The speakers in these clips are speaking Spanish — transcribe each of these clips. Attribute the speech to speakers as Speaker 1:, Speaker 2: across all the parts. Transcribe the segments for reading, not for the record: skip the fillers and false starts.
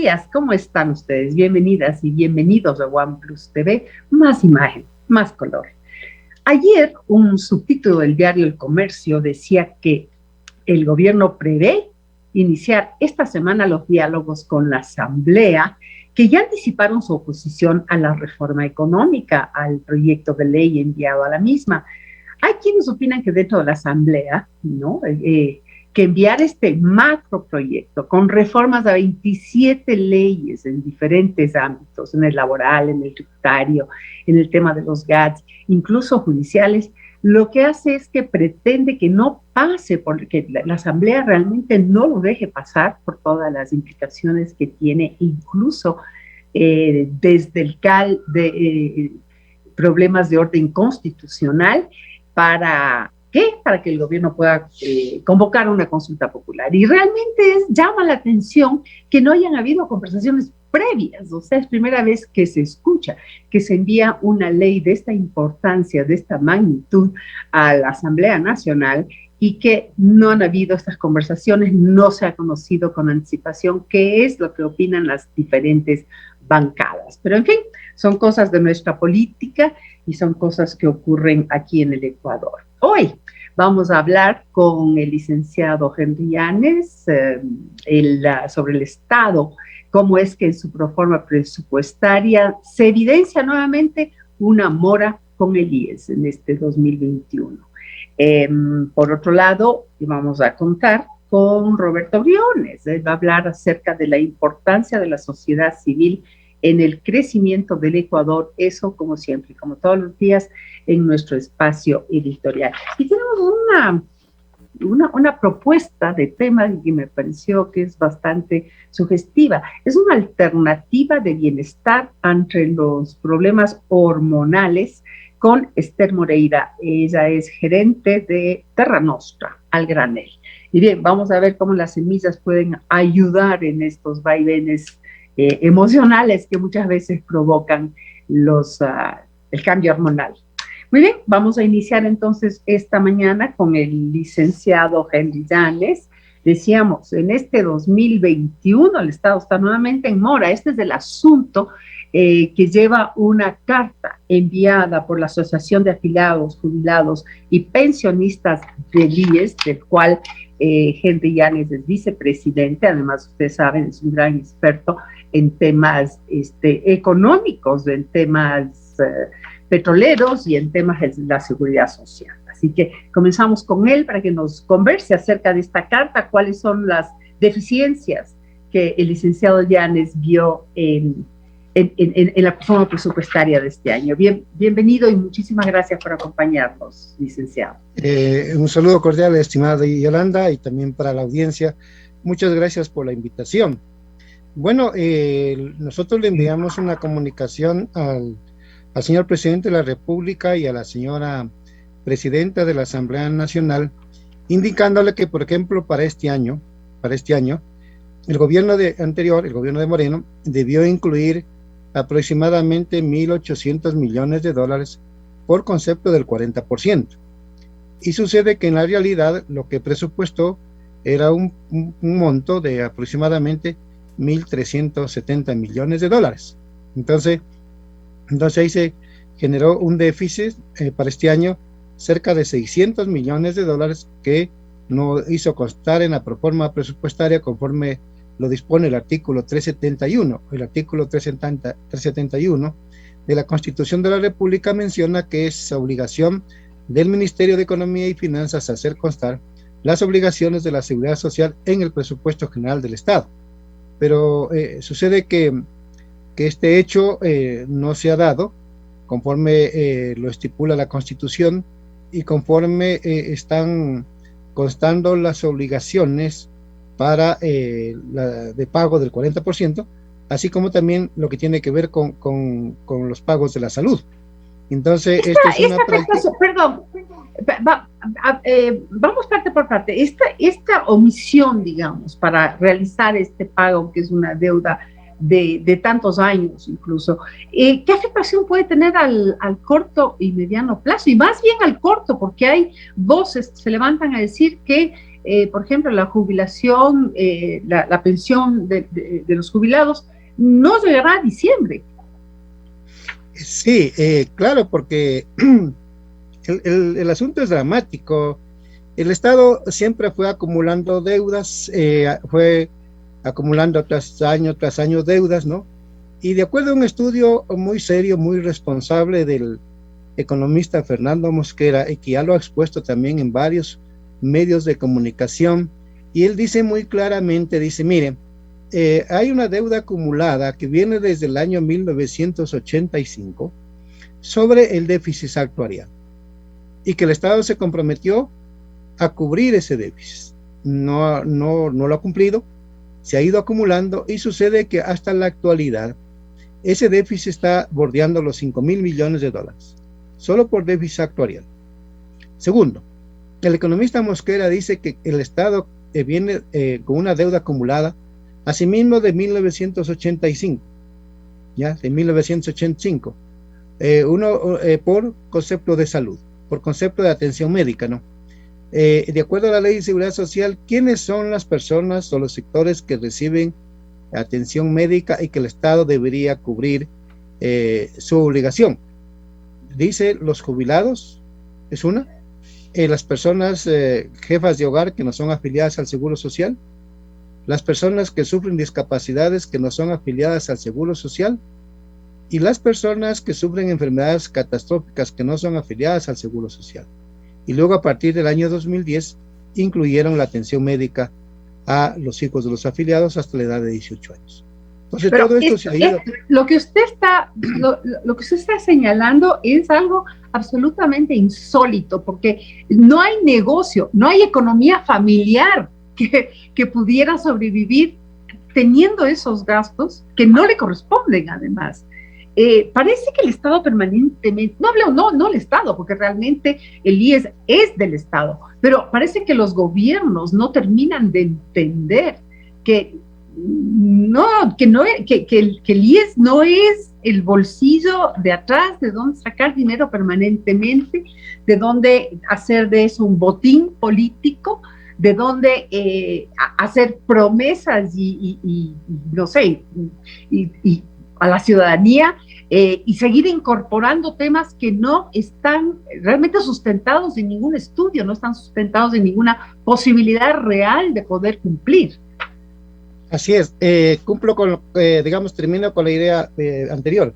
Speaker 1: días, ¿cómo están ustedes? Bienvenidas y bienvenidos a OnePlus TV, más imagen, más color. Ayer un subtítulo del diario El Comercio decía que el gobierno prevé iniciar esta semana los diálogos con la Asamblea, que ya anticiparon su oposición a la reforma económica, al proyecto de ley enviado a la misma. Hay quienes opinan que dentro de la Asamblea, ¿no? Que enviar este macroproyecto con reformas a 27 leyes en diferentes ámbitos, en el laboral, en el tributario, en el tema de los GATS, incluso judiciales, lo que hace es que pretende que no pase, porque la Asamblea realmente no lo deje pasar por todas las implicaciones que tiene, incluso desde el CAL de problemas de orden constitucional. ¿Para qué? Para que el gobierno pueda convocar una consulta popular. Y realmente llama la atención que no hayan habido conversaciones previas, o sea, es primera vez que se escucha que se envía una ley de esta importancia, de esta magnitud a la Asamblea Nacional y que no han habido estas conversaciones, no se ha conocido con anticipación qué es lo que opinan las diferentes bancadas. Pero en fin, son cosas de nuestra política y son cosas que ocurren aquí en el Ecuador. Hoy vamos a hablar con el licenciado Henry Llanes sobre el Estado, cómo es que en su proforma presupuestaria se evidencia nuevamente una mora con el IES en este 2021. Por otro lado, vamos a contar con Roberto Briones. Él va a hablar acerca de la importancia de la sociedad civil en el crecimiento del Ecuador, eso como siempre, como todos los días en nuestro espacio editorial. Y tenemos una propuesta de tema que me pareció que es bastante sugestiva. Es una alternativa de bienestar ante los problemas hormonales con Esther Moreira. Ella es gerente de Terra Nostra, al granel. Y bien, vamos a ver cómo las semillas pueden ayudar en estos vaivenes emocionales que muchas veces provocan el cambio hormonal. Muy bien, vamos a iniciar entonces esta mañana con el licenciado Henry Llanes. Decíamos, en este 2021 el Estado está nuevamente en mora. Este es el asunto que lleva una carta enviada por la Asociación de Afiliados, Jubilados y Pensionistas del IES, del cual Henry Llanes es vicepresidente. Además, ustedes saben, es un gran experto en temas económicos, en temas petroleros y en temas de la seguridad social. Así que comenzamos con él para que nos converse acerca de esta carta, cuáles son las deficiencias que el licenciado Llanes vio en la reforma presupuestaria de este año. Bienvenido y muchísimas gracias por acompañarnos, licenciado.
Speaker 2: Un saludo cordial, estimada Yolanda, y también para la audiencia. Muchas gracias por la invitación. Bueno, nosotros le enviamos una comunicación al señor presidente de la República y a la señora presidenta de la Asamblea Nacional, indicándole que, por ejemplo, para este año, el gobierno anterior, el gobierno de Moreno, debió incluir aproximadamente 1.800 millones de dólares por concepto del 40%. Y sucede que en la realidad lo que presupuestó era un monto de aproximadamente 1.370 millones de dólares. Entonces ahí se generó un déficit para este año cerca de 600 millones de dólares que no hizo constar en la proforma presupuestaria conforme lo dispone el artículo 371. El artículo 371 de la Constitución de la República menciona que es obligación del Ministerio de Economía y Finanzas hacer constar las obligaciones de la Seguridad Social en el presupuesto general del Estado. Pero sucede que este hecho no se ha dado conforme lo estipula la Constitución y conforme están constando las obligaciones para de pago del 40%, así como también lo que tiene que ver con los pagos de la salud. Entonces,
Speaker 1: vamos parte por parte. Esta omisión, digamos, para realizar este pago, que es una deuda de tantos años incluso, ¿qué afectación puede tener al corto y mediano plazo? Y más bien al corto, porque hay voces que se levantan a decir que por ejemplo, la jubilación, la pensión de los jubilados, no llegará a diciembre.
Speaker 2: Sí, claro, porque el asunto es dramático. El Estado siempre fue acumulando deudas, fue acumulando tras año deudas, ¿no? Y de acuerdo a un estudio muy serio, muy responsable del economista Fernando Mosquera, y que ya lo ha expuesto también en varios medios de comunicación, y él dice muy claramente, dice, mire, hay una deuda acumulada que viene desde el año 1985 sobre el déficit actuarial, y que el Estado se comprometió a cubrir ese déficit. No lo ha cumplido, se ha ido acumulando, y sucede que hasta la actualidad ese déficit está bordeando los 5.000 millones de dólares, solo por déficit actuarial. Segundo, el economista Mosquera dice que el Estado viene con una deuda acumulada, asimismo de 1985, ¿ya? De 1985, por concepto de salud, por concepto de atención médica, ¿no? De acuerdo a la Ley de Seguridad Social, ¿quiénes son las personas o los sectores que reciben atención médica y que el Estado debería cubrir su obligación? Dice los jubilados, es una, las personas jefas de hogar que no son afiliadas al Seguro Social, las personas que sufren discapacidades que no son afiliadas al Seguro Social, y las personas que sufren enfermedades catastróficas que no son afiliadas al Seguro Social. Y luego, a partir del año 2010, incluyeron la atención médica a los hijos de los afiliados hasta la edad de 18 años. Entonces,
Speaker 1: pero
Speaker 2: todo esto se ha ido.
Speaker 1: Lo que usted está señalando es algo absolutamente insólito, porque no hay negocio, no hay economía familiar que pudiera sobrevivir teniendo esos gastos que no le corresponden, además. Parece que el Estado permanentemente, no el Estado, porque realmente el IES es del Estado, pero parece que los gobiernos no terminan de entender que el IES no es el bolsillo de atrás de donde sacar dinero permanentemente, de donde hacer de eso un botín político, de donde hacer promesas y no sé, y a la ciudadanía, y seguir incorporando temas que no están realmente sustentados en ningún estudio, no están sustentados en ninguna posibilidad real de poder cumplir.
Speaker 2: Así es, cumplo con, termino con la idea anterior.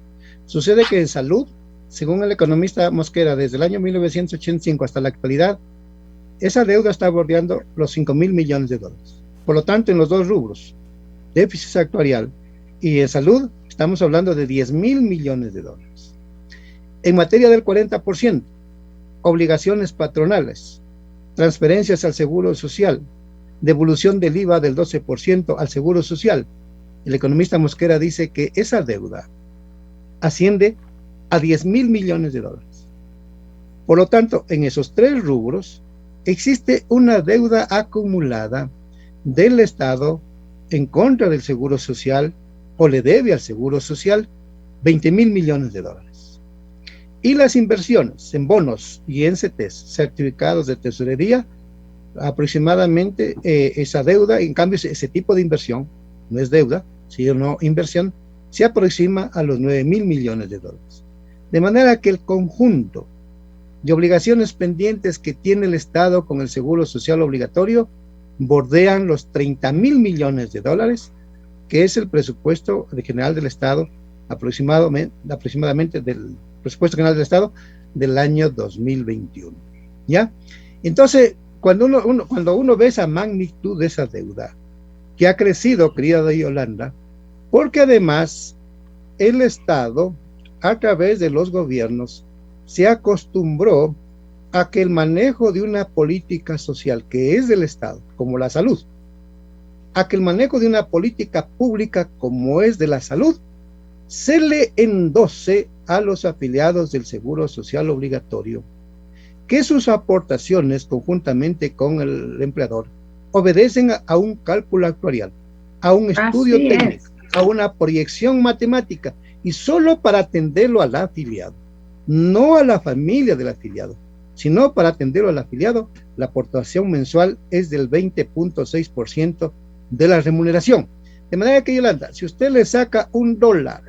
Speaker 2: Sucede que en salud, según el economista Mosquera, desde el año 1985 hasta la actualidad, esa deuda está bordeando los 5.000 millones de dólares. Por lo tanto, en los dos rubros, déficit actuarial y en salud, estamos hablando de 10.000 millones de dólares. En materia del 40%, obligaciones patronales, transferencias al Seguro Social, devolución del IVA del 12% al Seguro Social. El economista Mosquera dice que esa deuda asciende a 10.000 millones de dólares. Por lo tanto, en esos tres rubros existe una deuda acumulada del Estado en contra del Seguro Social, o le debe al Seguro Social 20.000 millones de dólares. Y las inversiones en bonos y en CETES, certificados de tesorería, aproximadamente esa deuda, en cambio ese tipo de inversión, no es deuda, sino inversión, se aproxima a los 9.000 millones de dólares. De manera que el conjunto de obligaciones pendientes que tiene el Estado con el Seguro Social obligatorio bordean los 30.000 millones de dólares, que es el presupuesto general del Estado, aproximadamente del presupuesto general del Estado del año 2021. ¿Ya? Entonces, cuando uno ve esa magnitud de esa deuda, que ha crecido, querida Yolanda, porque además el Estado, a través de los gobiernos, se acostumbró a que el manejo de una política social que es del Estado, como la salud, a que el manejo de una política pública como es de la salud, se le endose a los afiliados del Seguro Social obligatorio, que sus aportaciones conjuntamente con el empleador obedecen a un cálculo actuarial, a un estudio técnico, a una proyección matemática, y solo para atenderlo al afiliado, no a la familia del afiliado, sino para atenderlo al afiliado, la aportación mensual es del 20.6% de la remuneración. De manera que, Yolanda, si usted le saca $1,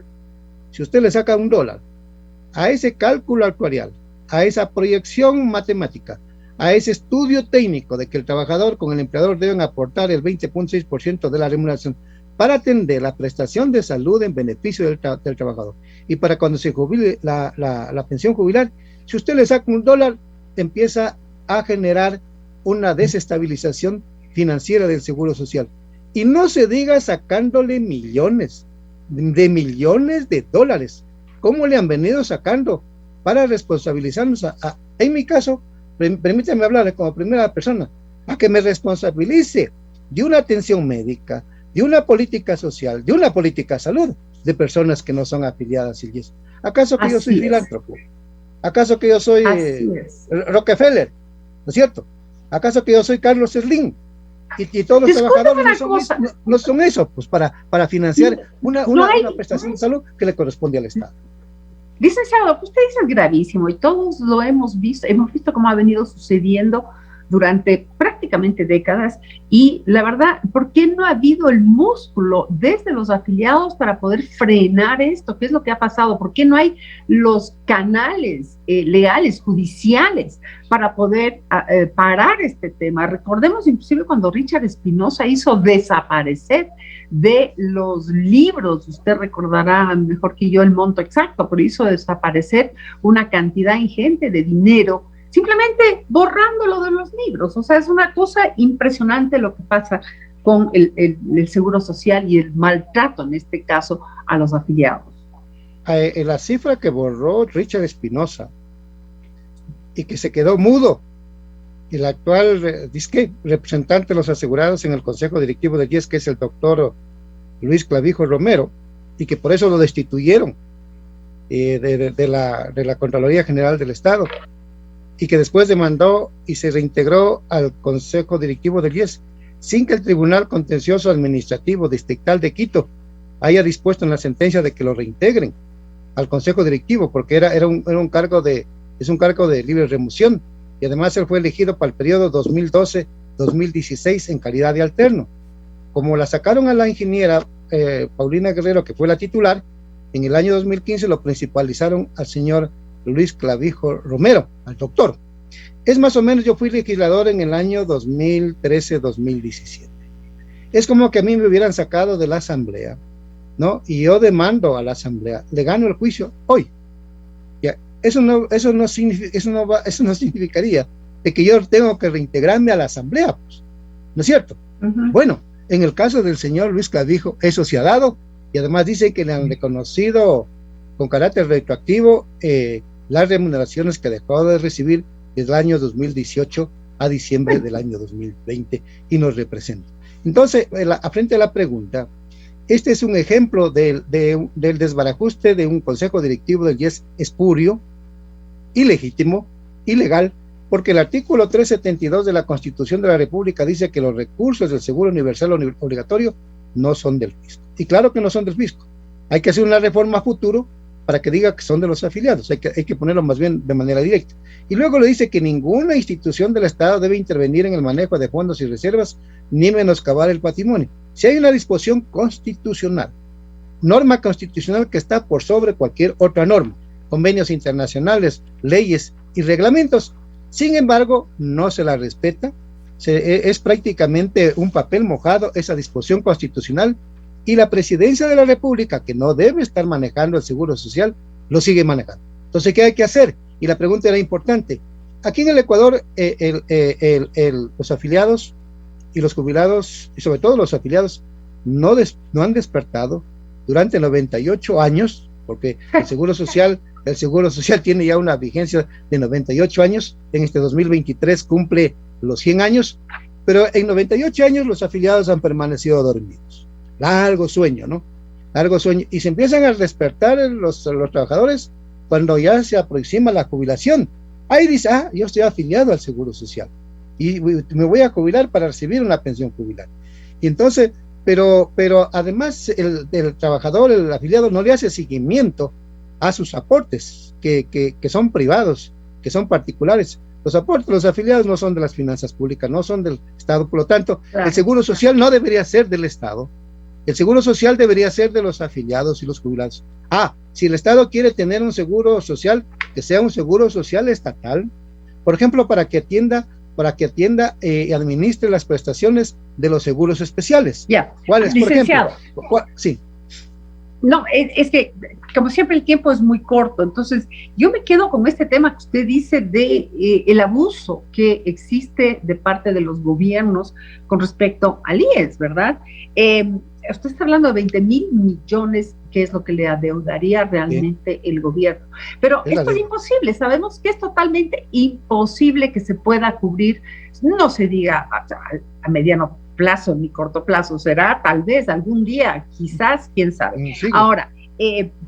Speaker 2: a ese cálculo actuarial, a esa proyección matemática, a ese estudio técnico de que el trabajador con el empleador deben aportar el 20.6% de la remuneración para atender la prestación de salud en beneficio del trabajador, y para cuando se jubile la pensión jubilar, si usted le saca $1, empieza a generar una desestabilización financiera del Seguro Social. Y no se diga sacándole millones de dólares, como le han venido sacando para responsabilizarnos en mi caso, permítame hablar como primera persona, a que me responsabilice de una atención médica, de una política social, de una política de salud, de personas que no son afiliadas al IES. ¿Acaso que yo soy filántropo? ¿Acaso que yo soy Rockefeller? ¿No es cierto? ¿Acaso que yo soy Carlos Slim? Y todos los trabajadores no son eso, pues para financiar una prestación de salud que le corresponde al Estado.
Speaker 1: Licenciado, lo que usted dice es gravísimo y todos lo hemos visto cómo ha venido sucediendo durante prácticamente décadas, y la verdad, ¿por qué no ha habido el músculo desde los afiliados para poder frenar esto? ¿Qué es lo que ha pasado? ¿Por qué no hay los canales legales, judiciales, para poder parar este tema? Recordemos inclusive cuando Richard Espinosa hizo desaparecer de los libros, usted recordará mejor que yo el monto exacto, pero hizo desaparecer una cantidad ingente de dinero, simplemente borrándolo de los libros. O sea, es una cosa impresionante lo que pasa con el Seguro Social y el maltrato, en este caso, a los afiliados.
Speaker 2: La cifra que borró Richard Espinosa y que se quedó mudo, el actual representante de los asegurados en el Consejo Directivo del IES, que es el doctor Luis Clavijo Romero, y que por eso lo destituyeron de la Contraloría General del Estado, y que después demandó y se reintegró al Consejo Directivo del IES, sin que el Tribunal Contencioso Administrativo Distrital de Quito haya dispuesto en la sentencia de que lo reintegren al Consejo Directivo, porque es un cargo de libre remoción, y además él fue elegido para el periodo 2012-2016 en calidad de alterno. Como la sacaron a la ingeniera Paulina Guerrero, que fue la titular, en el año 2015 lo principalizaron al señor Luis Clavijo Romero, al doctor. Es más o menos, yo fui legislador en el año 2013-2017. Es como que a mí me hubieran sacado de la asamblea, ¿no? Y yo demando a la asamblea, le gano el juicio hoy. Ya, eso no significaría de que yo tengo que reintegrarme a la asamblea, pues, ¿no es cierto? Bueno, en el caso del señor Luis Clavijo, eso se ha dado, y además dice que le han reconocido con carácter retroactivo las remuneraciones que dejó de recibir desde el año 2018 a diciembre del año 2020 y nos representa. Entonces, frente a la pregunta, este es un ejemplo del desbarajuste de un consejo directivo del IES espurio, ilegítimo, ilegal, porque el artículo 372 de la Constitución de la República dice que los recursos del seguro universal obligatorio no son del fisco. Y claro que no son del fisco. Hay que hacer una reforma a futuro para que diga que son de los afiliados, hay que ponerlo más bien de manera directa. Y luego le dice que ninguna institución del Estado debe intervenir en el manejo de fondos y reservas, ni menoscabar el patrimonio. Si hay una disposición constitucional, norma constitucional que está por sobre cualquier otra norma, convenios internacionales, leyes y reglamentos, sin embargo, no se la respeta, es prácticamente un papel mojado esa disposición constitucional, y la Presidencia de la República, que no debe estar manejando el Seguro Social, lo sigue manejando. Entonces, ¿qué hay que hacer? Y la pregunta era importante. Aquí en el Ecuador, los afiliados y los jubilados, y sobre todo los afiliados, no han despertado durante 98 años, porque el Seguro Social tiene ya una vigencia de 98 años, en este 2023 cumple los 100 años, pero en 98 años los afiliados han permanecido dormidos. Largo sueño, ¿no? Largo sueño. Y se empiezan a despertar los trabajadores cuando ya se aproxima la jubilación. Ahí dice, yo estoy afiliado al Seguro Social y me voy a jubilar para recibir una pensión jubilar. Y entonces, pero además el trabajador, el afiliado, no le hace seguimiento a sus aportes, que son privados, que son particulares, Los aportes, los afiliados no son de las finanzas públicas, no son del Estado, por lo tanto,
Speaker 1: Claro.
Speaker 2: el seguro social no debería ser del Estado. El seguro social debería ser de los afiliados y los jubilados. Si el Estado quiere tener un seguro social, que sea un seguro social estatal, por ejemplo, para que atienda y administre las prestaciones de los seguros especiales.
Speaker 1: Ya,
Speaker 2: ¿Cuáles, por ejemplo? Sí.
Speaker 1: No, es que, como siempre, el tiempo es muy corto. Entonces, yo me quedo con este tema que usted dice de el abuso que existe de parte de los gobiernos con respecto al IES, ¿verdad? Usted está hablando de 20,000 millones, que es lo que le adeudaría realmente el gobierno. Pero esto es imposible. Sabemos que es totalmente imposible que se pueda cubrir, no se diga a mediano plazo ni corto plazo, será tal vez algún día, quizás, quién sabe. Sí. Ahora,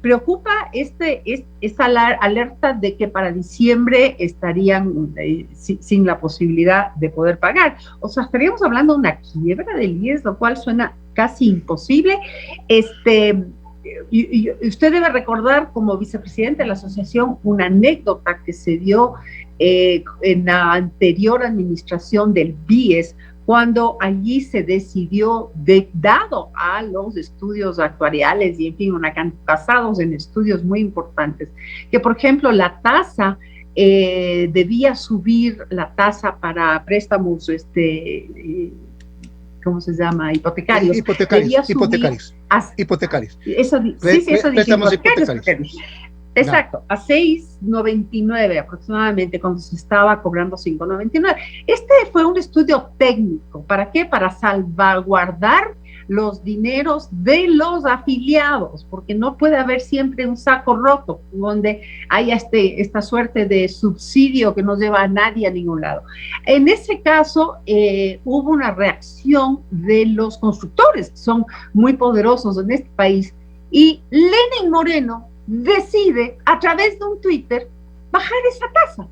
Speaker 1: preocupa esta alerta de que para diciembre estarían sin la posibilidad de poder pagar. O sea, estaríamos hablando de una quiebra del IES, lo cual suena casi imposible. Y usted debe recordar, como vicepresidente de la asociación, una anécdota que se dio en la anterior administración del BIES, cuando allí se decidió, dado a los estudios actuariales y, en fin, basados en estudios muy importantes, que, por ejemplo, la tasa debía subir, la tasa para préstamos, ¿cómo se llama? Hipotecarios.
Speaker 2: Hipotecarios.
Speaker 1: Eso dice hipotecarios. Exacto, a 6.99 aproximadamente, cuando se estaba cobrando 5.99. Este fue un estudio técnico. ¿Para qué? Para salvaguardar los dineros de los afiliados, porque no puede haber siempre un saco roto donde haya esta suerte de subsidio que no lleva a nadie a ningún lado. En ese caso, hubo una reacción de los constructores, que son muy poderosos en este país, y Lenin Moreno decide, a través de un Twitter, bajar esa tasa.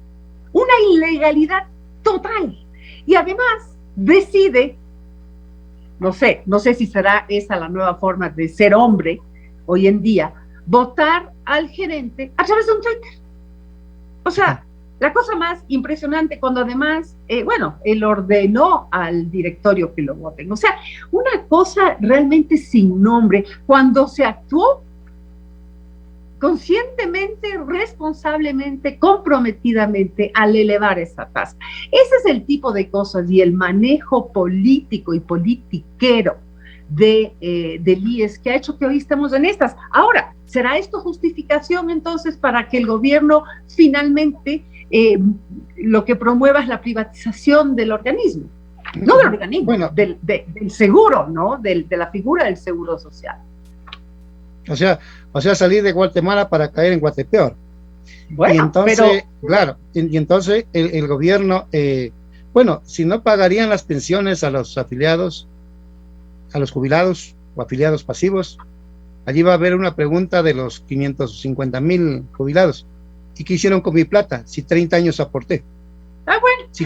Speaker 1: Una ilegalidad total. Y además decide, no sé si será esa la nueva forma de ser hombre hoy en día, votar al gerente a través de un Twitter. O sea, la cosa más impresionante, cuando además, él ordenó al directorio que lo voten. O sea, una cosa realmente sin nombre, cuando se actuó conscientemente, responsablemente, comprometidamente al elevar esa tasa. Ese es el tipo de cosas y el manejo político y politiquero del IES que ha hecho que hoy estemos en estas. Ahora, ¿será esto justificación entonces para que el gobierno finalmente lo que promueva es la privatización del organismo? No del organismo, del seguro, ¿no? De la figura del seguro social.
Speaker 2: O sea, salir de Guatemala para caer en Guatepeor.
Speaker 1: Bueno,
Speaker 2: y entonces, claro, y entonces el gobierno, si no pagarían las pensiones a los afiliados, a los jubilados o afiliados pasivos, allí va a haber una pregunta de los 550,000 jubilados. ¿Y qué hicieron con mi plata? Si 30 años aporté.
Speaker 1: Bueno,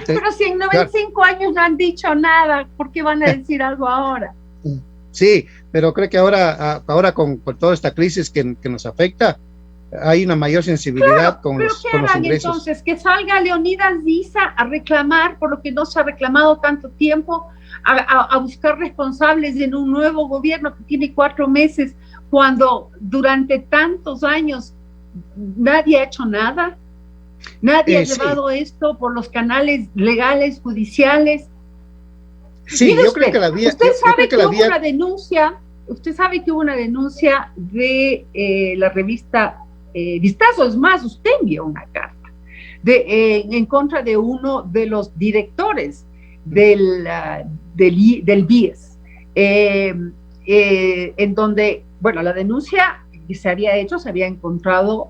Speaker 1: pero si en 95 años no han dicho nada, ¿por qué van a decir algo ahora?
Speaker 2: Sí, pero creo que ahora con toda esta crisis que nos afecta, hay una mayor sensibilidad con los ingresos.
Speaker 1: Entonces, que salga Leonidas Diza a reclamar por lo que no se ha reclamado tanto tiempo, a buscar responsables en un nuevo gobierno que tiene 4 meses, cuando durante tantos años nadie ha hecho nada, nadie ha llevado esto por los canales legales, judiciales.
Speaker 2: Sí, yo creo que la vía.
Speaker 1: Usted sabe que hubo una denuncia. Usted sabe que hubo una denuncia de la revista Vistazo. Es más, usted envió una carta en contra de uno de los directores del BIES, en donde, la denuncia que se había hecho, se había encontrado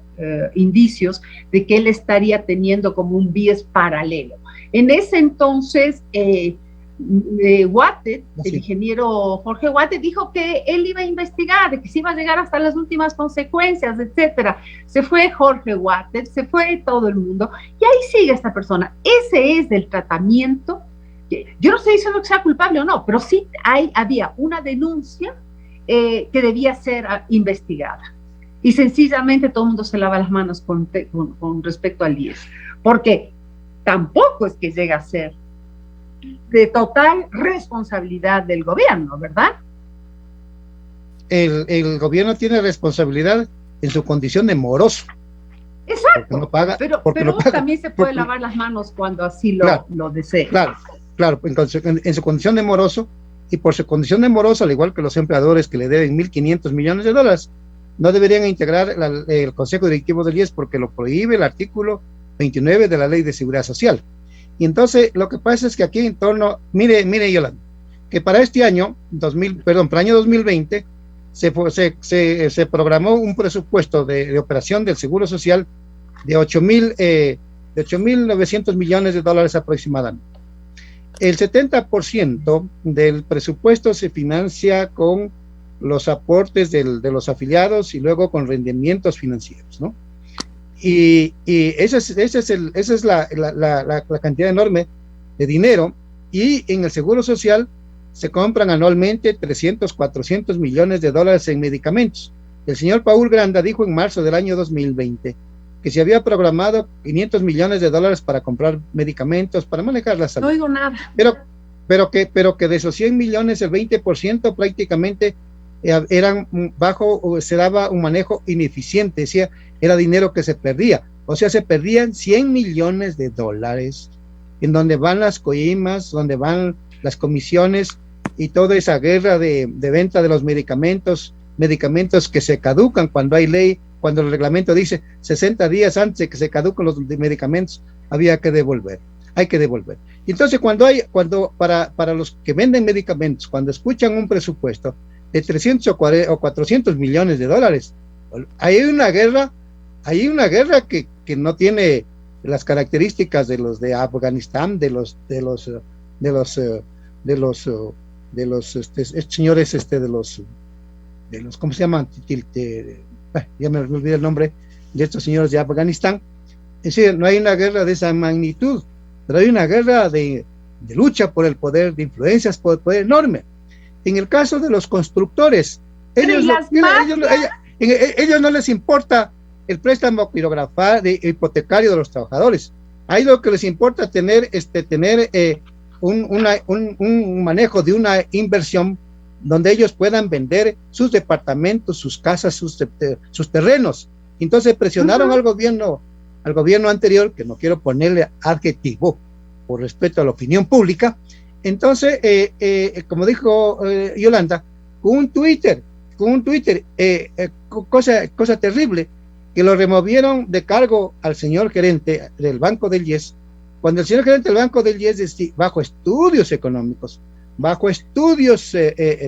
Speaker 1: indicios de que él estaría teniendo como un BIES paralelo. En ese entonces, Watted, el ingeniero Jorge Watted, dijo que él iba a investigar, de que se iba a llegar hasta las últimas consecuencias, etcétera. Se fue Jorge Watted, se fue todo el mundo, y ahí sigue esta persona. Ese es el tratamiento. Yo no estoy diciendo que sea culpable o no, pero sí había una denuncia que debía ser investigada. Y sencillamente todo el mundo se lava las manos con respecto al IES. Porque tampoco es que llega a ser de total responsabilidad del gobierno, ¿verdad?
Speaker 2: El gobierno tiene responsabilidad en su condición de moroso.
Speaker 1: Exacto,
Speaker 2: porque no paga,
Speaker 1: pero
Speaker 2: no paga,
Speaker 1: también se puede lavar las manos cuando así lo desee.
Speaker 2: Claro, en su condición de moroso, y por su condición de moroso, al igual que los empleadores que le deben 1.500 millones de dólares, no deberían integrar el Consejo Directivo del IES porque lo prohíbe el artículo 29 de la Ley de Seguridad Social. Y entonces lo que pasa es que aquí en torno, mire Yolanda, que para este año, para el año 2020, se programó un presupuesto de operación del Seguro Social de 8.900 millones de dólares aproximadamente. El 70% del presupuesto se financia con los aportes de los afiliados y luego con rendimientos financieros, ¿no? Y esa es la cantidad enorme de dinero, y en el Seguro Social se compran anualmente 300, 400 millones de dólares en medicamentos. El señor Paul Granda dijo en marzo del año 2020 que se había programado 500 millones de dólares para comprar medicamentos, para manejar la salud.
Speaker 1: No oigo nada.
Speaker 2: Pero que de esos 100 millones, el 20% prácticamente se daba un manejo ineficiente, decía, era dinero que se perdía. O sea, se perdían 100 millones de dólares, en donde van las coimas, donde van las comisiones y toda esa guerra de venta de los medicamentos que se caducan cuando hay ley, cuando el reglamento dice 60 días antes de que se caduquen los medicamentos, hay que devolver. Entonces, para los que venden medicamentos, cuando escuchan un presupuesto de 300 o 400 millones de dólares, hay una guerra que no tiene las características de los de Afganistán, de los señores, de los, ¿cómo se llaman? Ya me olvidé el nombre de estos señores de Afganistán. Es decir, no hay una guerra de esa magnitud, pero hay una guerra de lucha por el poder, de influencias, por el poder enorme. En el caso de los constructores, ellos no les importa el préstamo hipotecario de los trabajadores. Ahí lo que les importa es tener un manejo de una inversión donde ellos puedan vender sus departamentos, sus casas, sus terrenos. Entonces presionaron al gobierno anterior, que no quiero ponerle adjetivo por respeto a la opinión pública. Entonces, como dijo Yolanda, con un Twitter, cosa terrible, que lo removieron de cargo al señor gerente del Banco del IES, cuando el señor gerente del Banco del IES, bajo estudios económicos, bajo estudios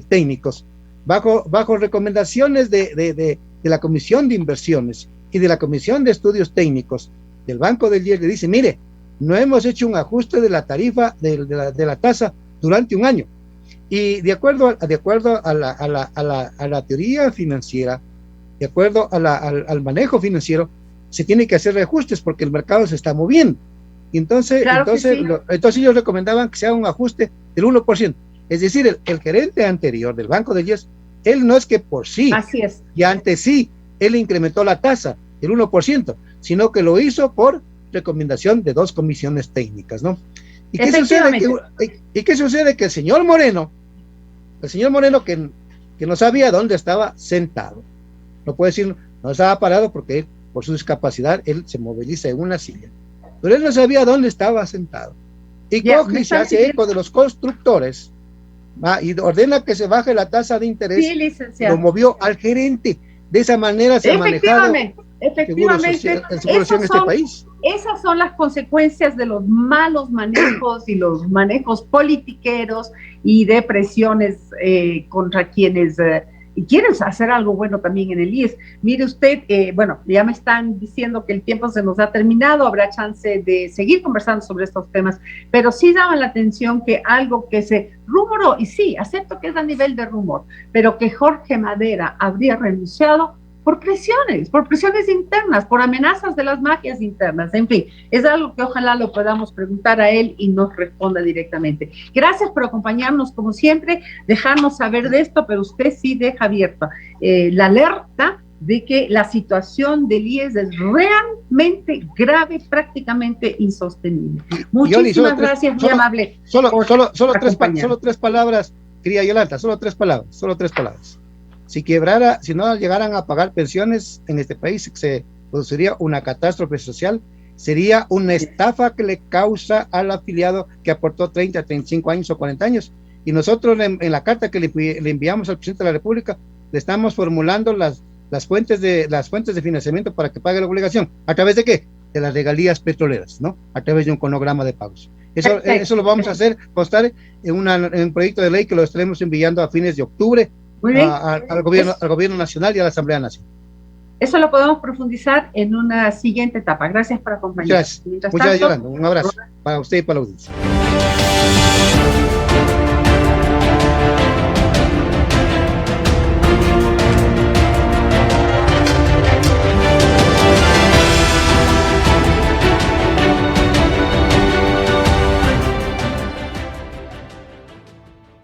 Speaker 2: técnicos, bajo recomendaciones de la Comisión de Inversiones y de la Comisión de Estudios Técnicos del Banco del IES, le dice, mire, no hemos hecho un ajuste de la tarifa de la tasa durante un año. Y de acuerdo a la teoría financiera, de acuerdo al manejo financiero, se tiene que hacer reajustes porque el mercado se está moviendo. Y entonces ellos recomendaban que se haga un ajuste del 1%. Es decir, el gerente anterior del Banco del IES, él no es que por sí,
Speaker 1: así es,
Speaker 2: y antes sí, él incrementó la tasa del 1%, sino que lo hizo por recomendación de 2 comisiones técnicas, ¿no? ¿Y qué sucede? Que el señor Moreno que no sabía dónde estaba sentado, no puede decir, no estaba parado porque él, por su discapacidad, él se moviliza en una silla, pero él no sabía dónde estaba sentado, y coge y se hace eco de los constructores, y ordena que se baje la tasa de interés,
Speaker 1: sí, licenciado.
Speaker 2: Lo movió al gerente. De esa manera se ha manejado
Speaker 1: efectivamente,
Speaker 2: el seguro social en este país.
Speaker 1: Esas son las consecuencias de los malos manejos y los manejos politiqueros y de presiones contra quienes quieren hacer algo bueno también en el IES. Mire usted, bueno, ya me están diciendo que el tiempo se nos ha terminado, habrá chance de seguir conversando sobre estos temas, pero sí llama la atención que algo que se rumoró, y sí, acepto que es a nivel de rumor, pero que Jorge Madera habría renunciado por presiones internas, por amenazas de las mafias internas, en fin, es algo que ojalá lo podamos preguntar a él y nos responda directamente. Gracias por acompañarnos como siempre, dejarnos saber de esto, pero usted sí deja abierta la alerta de que la situación del IES es realmente grave, prácticamente insostenible. Muchísimas gracias, muy amable.
Speaker 2: Solo tres palabras, querida Yolanda, solo tres palabras. Si no llegaran a pagar pensiones en este país, se produciría una catástrofe social, sería una estafa que le causa al afiliado que aportó 30, 35 años o 40 años. Y nosotros en la carta que le enviamos al presidente de la República, le estamos formulando las fuentes de financiamiento para que pague la obligación. ¿A través de qué? De las regalías petroleras, ¿no? A través de un cronograma de pagos. Eso lo vamos a hacer constar en un proyecto de ley que lo estaremos enviando a fines de octubre al gobierno nacional y a la Asamblea Nacional.
Speaker 1: Eso lo podemos profundizar en una siguiente etapa. Gracias por acompañarnos.
Speaker 2: Gracias. Muchas gracias, Yolanda. Un abrazo para usted y para la audiencia.